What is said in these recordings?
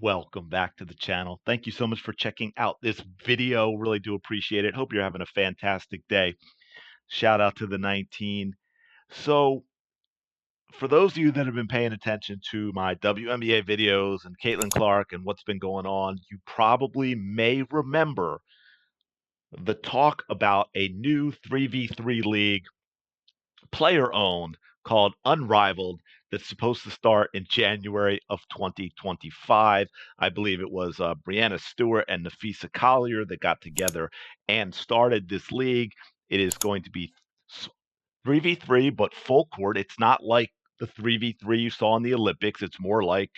Welcome back to the channel. Thank you so much for checking out this video. Really do appreciate it. Hope you're having a fantastic day. Shout out to the 19. So, for those of you that have been paying attention to my WNBA videos and Caitlin Clark and what's been going on, you probably may remember the talk about a new 3v3 league, player owned, called Unrivaled, that's supposed to start in January of 2025. I believe it was Brianna Stewart and Nafisa Collier that got together and started this league. It is going to be 3v3, but full court. It's not like the 3v3 you saw in the Olympics. It's more like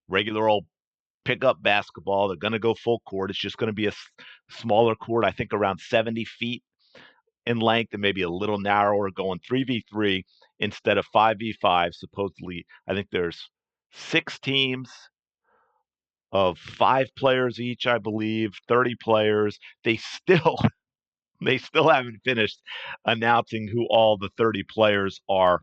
regular old pickup basketball. They're going to go full court. It's just going to be a smaller court, I think around 70 feet in length and maybe a little narrower, going 3v3 instead of 5v5. Supposedly, I think there's 6 teams of 5 players each, I believe, 30 players. They still haven't finished announcing who all the 30 players are.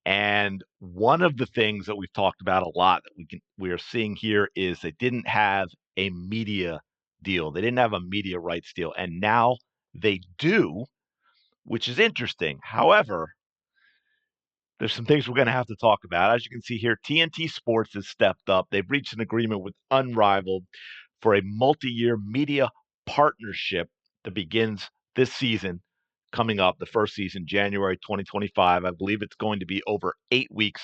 And one of the things that we've talked about a lot that we are seeing here is they didn't have a media deal. They didn't have a media rights deal, and now they do, which is interesting. However, there's some things we're going to have to talk about. As you can see here, TNT Sports has stepped up. They've reached an agreement with Unrivaled for a multi-year media partnership that begins this season, coming up, the first season, January 2025. I believe it's going to be over 8 weeks,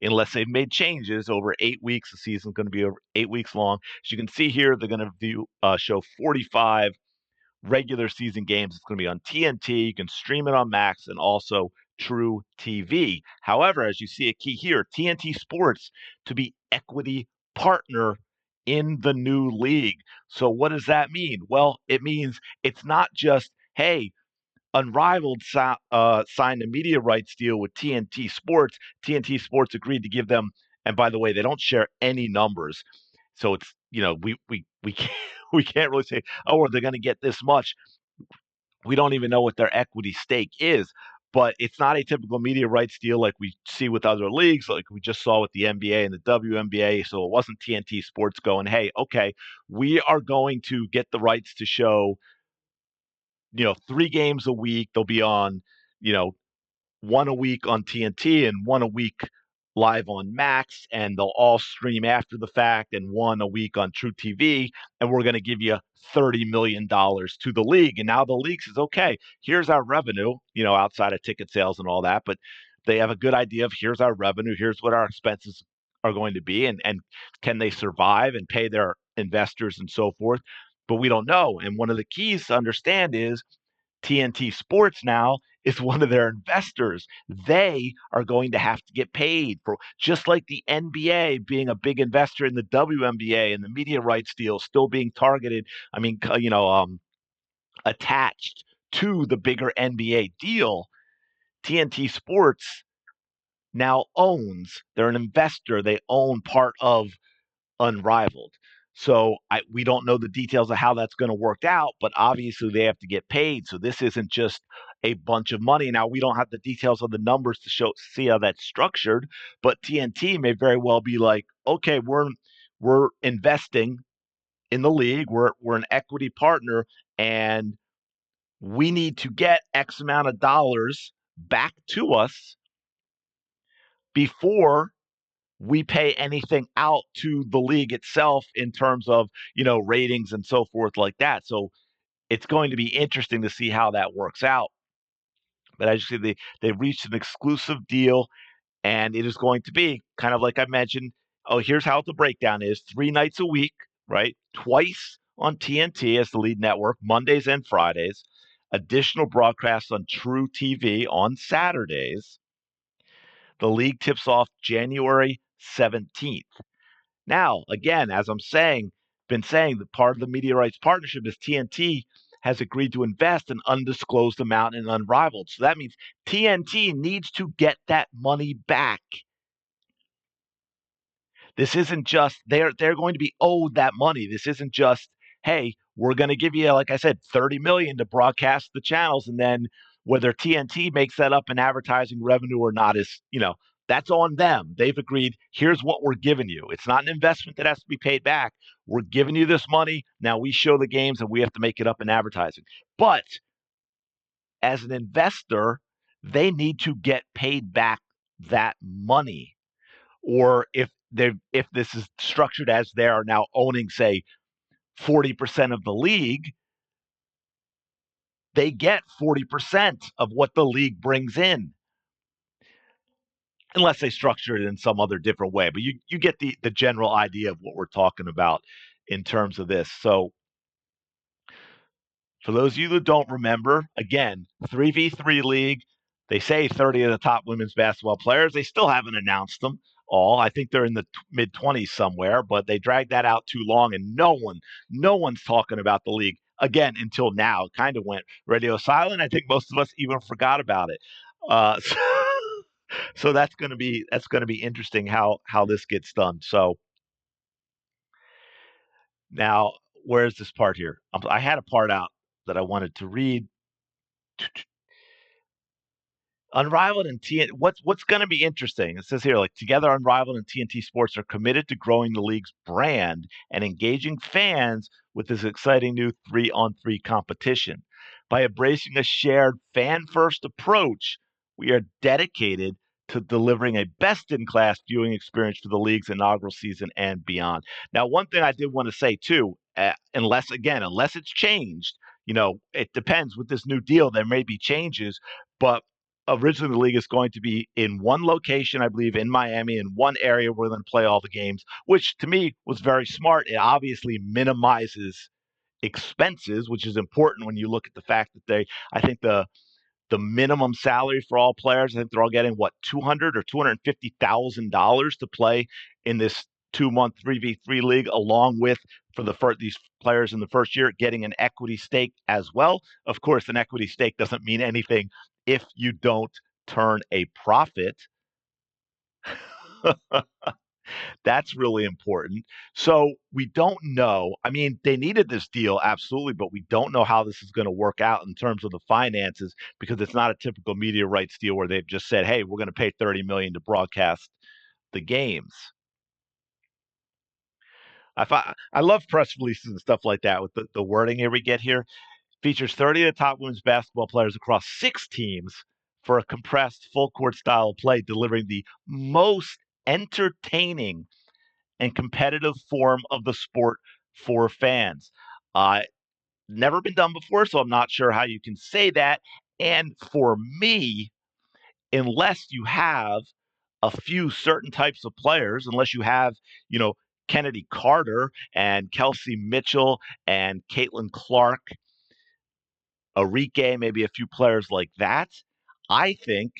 unless they've made changes. Over 8 weeks, the season's going to be over 8 weeks long. As you can see here, they're going to show 45 regular season games. It's going to be on TNT. You can stream it on Max and also True TV. However, as you see a key here, TNT Sports to be equity partner in the new league. So what does that mean? Well, it means it's not just, hey, Unrivaled signed a media rights deal with TNT Sports. TNT Sports agreed to give them, and by the way, they don't share any numbers. So it's, we can't we can't really say, oh, they're going to get this much. We don't even know what their equity stake is. But it's not a typical media rights deal like we see with other leagues, like we just saw with the NBA and the WNBA. So it wasn't TNT Sports going, hey, okay, we are going to get the rights to show 3 games a week. They'll be on, you know, one a week on TNT and one a week live on Max, and they'll all stream after the fact, and one a week on True TV. And we're going to give you $30 million to the league. And now the league says, okay, here's our revenue, outside of ticket sales and all that. But they have a good idea of here's our revenue, here's what our expenses are going to be, and can they survive and pay their investors and so forth. But we don't know. And one of the keys to understand is TNT Sports now is one of their investors. They are going to have to get paid for, just like the NBA being a big investor in the WNBA and the media rights deal still being targeted. I mean, attached to the bigger NBA deal. TNT Sports now owns. They're an investor. They own part of Unrivaled. So we don't know the details of how that's going to work out, but obviously they have to get paid. So this isn't just a bunch of money. Now we don't have the details of the numbers to see how that's structured, but TNT may very well be like, okay, we're investing in the league. We're an equity partner, and we need to get X amount of dollars back to us before we pay anything out to the league itself in terms of, ratings and so forth like that. So it's going to be interesting to see how that works out. But as you see, they've reached an exclusive deal, and it is going to be kind of like I mentioned. Oh, here's how the breakdown is: 3 nights a week, right? Twice on TNT as the lead network, Mondays and Fridays. Additional broadcasts on True TV on Saturdays. The league tips off January 17th. Now, again, as been saying that part of the media rights partnership is TNT has agreed to invest an undisclosed amount in Unrivaled. So that means TNT needs to get that money back. This isn't just they're going to be owed that money. This isn't just, hey, we're going to give you, like I said, 30 million to broadcast the channels, and then whether TNT makes that up in advertising revenue or not is, That's on them. They've agreed, here's what we're giving you. It's not an investment that has to be paid back. We're giving you this money. Now we show the games and we have to make it up in advertising. But as an investor, they need to get paid back that money. Or if this is structured as they are now owning, say, 40% of the league, they get 40% of what the league brings in, unless they structure it in some other different way. But you get the general idea of what we're talking about in terms of this. So for those of you that don't remember, again, 3v3 league, they say 30 of the top women's basketball players. They still haven't announced them all. I think they're in the mid 20s somewhere, but they dragged that out too long, and no one's talking about the league again until now. It kind of went radio silent. I think most of us even forgot about it. So, so that's going to be interesting how this gets done. So now, where's this part here? I had a part out that I wanted to read. Unrivaled and TNT. What's going to be interesting? It says here, like, together, Unrivaled and TNT Sports are committed to growing the league's brand and engaging fans with this exciting new 3-on-3 competition. By embracing a shared fan-first approach, we are dedicated to delivering a best-in-class viewing experience for the league's inaugural season and beyond. Now, one thing I did want to say too, unless it's changed, it depends with this new deal. There may be changes, but originally the league is going to be in one location, I believe, in Miami, in one area where they're going to play all the games, which to me was very smart. It obviously minimizes expenses, which is important when you look at the fact that I think the minimum salary for all players, I think they're all getting what, $200,000 or $250,000 to play in this 2-month 3v3 league, along with these players in the first year getting an equity stake as well. Of course, an equity stake doesn't mean anything if you don't turn a profit. That's really important. So we don't know. I mean, they needed this deal, absolutely, but we don't know how this is going to work out in terms of the finances, because it's not a typical media rights deal where they've just said, hey, we're going to pay $30 million to broadcast the games. I love press releases and stuff like that with the wording here we get here. Features 30 of the top women's basketball players across 6 teams for a compressed full court style of play, delivering the most entertaining and competitive form of the sport for fans. Never been done before, so I'm not sure how you can say that. And for me, unless you have a few certain types of players, unless you have, Kennedy Carter and Kelsey Mitchell and Caitlin Clark, Arike, maybe a few players like that, I think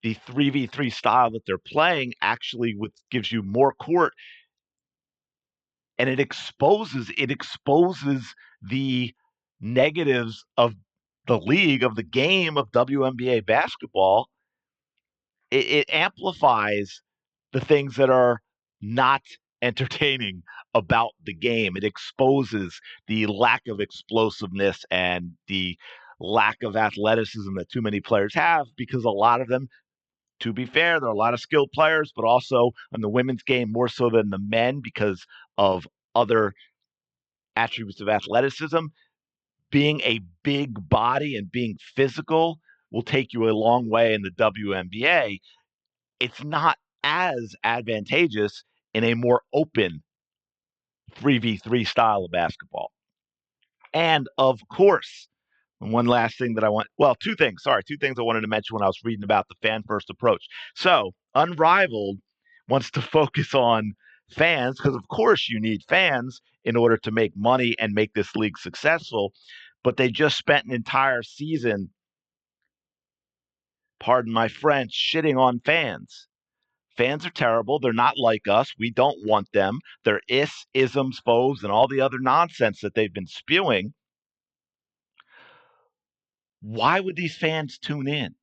the 3v3 style that they're playing actually gives you more court, and it exposes the negatives of the league, of the game of WNBA basketball. It amplifies the things that are not entertaining about the game. It exposes the lack of explosiveness and the lack of athleticism that too many players have, because a lot of them, to be fair, there are a lot of skilled players, but also in the women's game more so than the men because of other attributes of athleticism. Being a big body and being physical will take you a long way in the WNBA. It's not as advantageous in a more open 3v3 style of basketball. And of course, one last thing that I want, well, two things I wanted to mention when I was reading about the fan first approach. So, Unrivaled wants to focus on fans, because of course you need fans in order to make money and make this league successful. But they just spent an entire season, pardon my French, shitting on fans. Fans are terrible. They're not like us. We don't want them. They're isms, foes, and all the other nonsense that they've been spewing. Why would these fans tune in?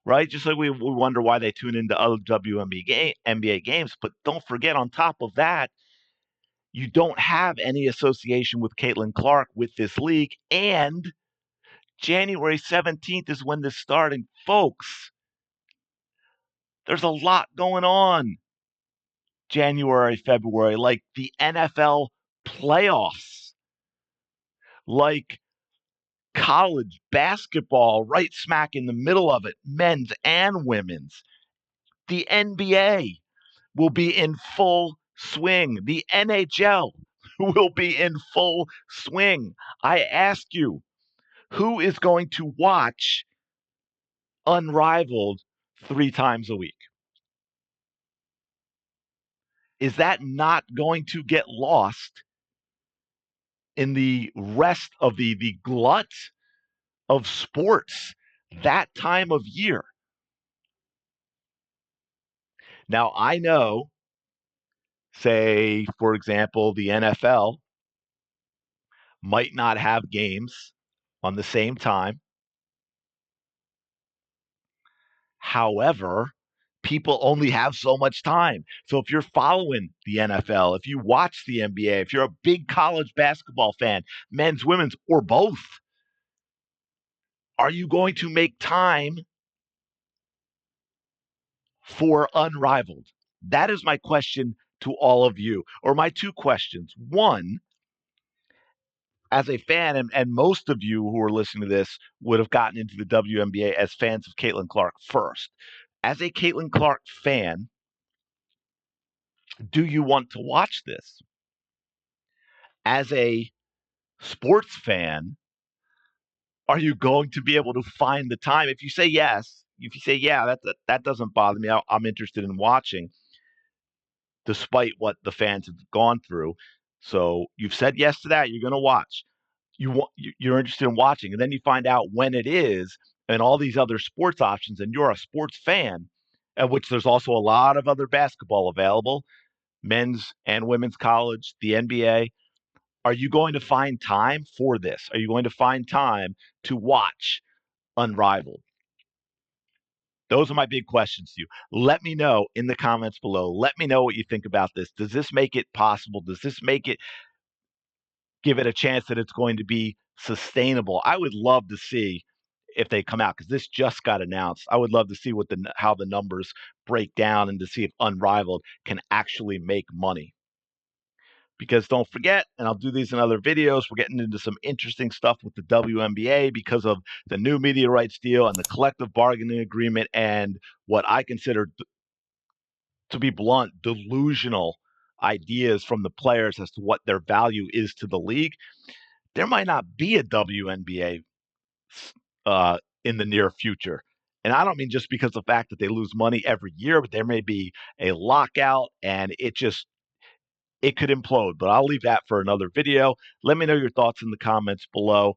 Right? Just like we wonder why they tune into other WNBA games. But don't forget, on top of that, you don't have any association with Caitlin Clark with this league. And January 17th is when this starting, folks. There's a lot going on January, February, like the NFL playoffs, like college basketball right smack in the middle of it, men's and women's. The NBA will be in full swing. The NHL will be in full swing. I ask you, who is going to watch Unrivaled 3 times a week? Is that not going to get lost in the rest of the glut of sports that time of year? Now, I know, say, for example, the NFL might not have games on the same time. However, people only have so much time. So if you're following the NFL, if you watch the NBA, if you're a big college basketball fan, men's, women's, or both, are you going to make time for Unrivaled? That is my question to all of you, or my two questions. One, as a fan, and most of you who are listening to this would have gotten into the WNBA as fans of Caitlin Clark first. As a Caitlin Clark fan, do you want to watch this? As a sports fan, are you going to be able to find the time? If you say yes, if you say, yeah, that doesn't bother me, I'm interested in watching, despite what the fans have gone through. So you've said yes to that, you're going to watch. You're interested in watching, and then you find out when it is, and all these other sports options, and you're a sports fan, of which there's also a lot of other basketball available, men's and women's college, the NBA. Are you going to find time for this? Are you going to find time to watch Unrivaled? Those are my big questions to you. Let me know in the comments below. Let me know what you think about this. Does this make it possible? Does this make it give it a chance that it's going to be sustainable? I would love to see if they come out, because this just got announced. I would love to see how the numbers break down and to see if Unrivaled can actually make money. Because don't forget, and I'll do these in other videos, we're getting into some interesting stuff with the WNBA because of the new media rights deal and the collective bargaining agreement and what I consider, to be blunt, delusional ideas from the players as to what their value is to the league. There might not be a WNBA in the near future. And I don't mean just because of the fact that they lose money every year, but there may be a lockout and it could implode, but I'll leave that for another video. Let me know your thoughts in the comments below.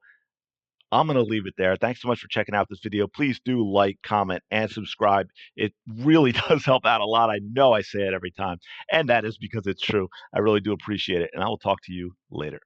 I'm going to leave it there. Thanks so much for checking out this video. Please do like, comment, and subscribe. It really does help out a lot. I know I say it every time, and that is because it's true. I really do appreciate it, and I will talk to you later.